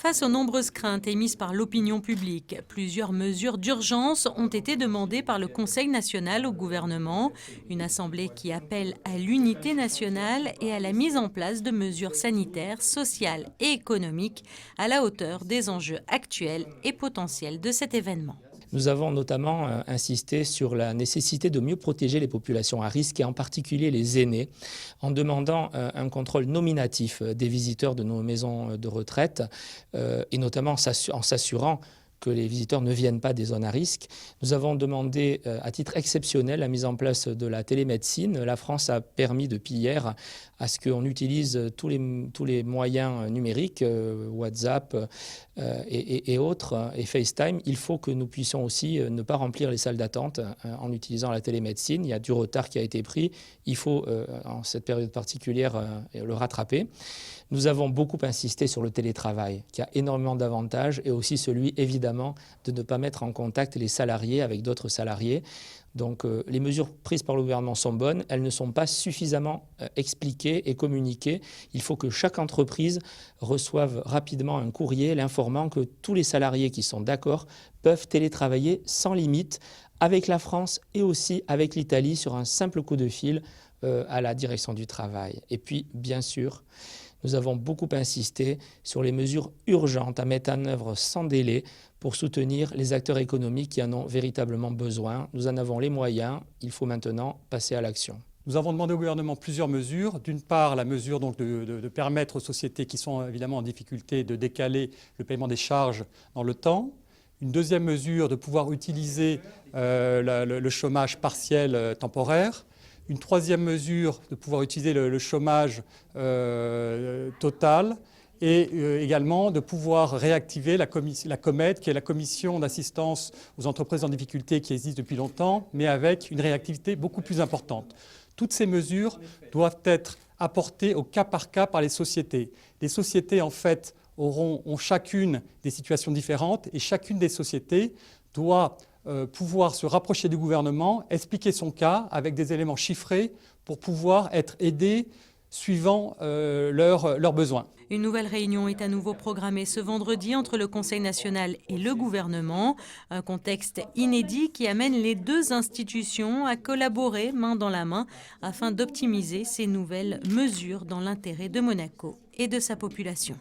Face aux nombreuses craintes émises par l'opinion publique, plusieurs mesures d'urgence ont été demandées par le Conseil national au gouvernement, une assemblée qui appelle à l'unité nationale et à la mise en place de mesures sanitaires, sociales et économiques à la hauteur des enjeux actuels et potentiels de cet événement. Nous avons notamment insisté sur la nécessité de mieux protéger les populations à risque et en particulier les aînés en demandant un contrôle nominatif des visiteurs de nos maisons de retraite et notamment en s'assurant que les visiteurs ne viennent pas des zones à risque. Nous avons demandé à titre exceptionnel la mise en place de la télémédecine. La France a permis depuis hier à ce qu'on utilise tous les moyens numériques, WhatsApp et autres, et FaceTime. Il faut que nous puissions aussi ne pas remplir les salles d'attente en utilisant la télémédecine. Il y a du retard qui a été pris. Il faut, en cette période particulière, le rattraper. Nous avons beaucoup insisté sur le télétravail, qui a énormément d'avantages, et aussi celui, évidemment, de ne pas mettre en contact les salariés avec d'autres salariés. Donc les mesures prises par le gouvernement sont bonnes, elles ne sont pas suffisamment expliquées et communiquées. Il faut que chaque entreprise reçoive rapidement un courrier l'informant que tous les salariés qui sont d'accord peuvent télétravailler sans limite avec la France et aussi avec l'Italie sur un simple coup de fil à la direction du travail. Et puis, bien sûr, nous avons beaucoup insisté sur les mesures urgentes à mettre en œuvre sans délai pour soutenir les acteurs économiques qui en ont véritablement besoin. Nous en avons les moyens, il faut maintenant passer à l'action. Nous avons demandé au gouvernement plusieurs mesures. D'une part, la mesure donc, de permettre aux sociétés qui sont évidemment en difficulté de décaler le paiement des charges dans le temps. Une deuxième mesure de pouvoir utiliser le chômage partiel temporaire. Une troisième mesure de pouvoir utiliser le chômage total et également de pouvoir réactiver la COMED, qui est la commission d'assistance aux entreprises en difficulté qui existe depuis longtemps, mais avec une réactivité beaucoup plus importante. Toutes ces mesures doivent être apportées au cas par cas par les sociétés. Les sociétés, en fait, ont chacune des situations différentes et chacune des sociétés doit pouvoir se rapprocher du gouvernement, expliquer son cas avec des éléments chiffrés pour pouvoir être aidés suivant leurs besoins. Une nouvelle réunion est à nouveau programmée ce vendredi entre le Conseil national et le gouvernement. Un contexte inédit qui amène les deux institutions à collaborer main dans la main afin d'optimiser ces nouvelles mesures dans l'intérêt de Monaco et de sa population.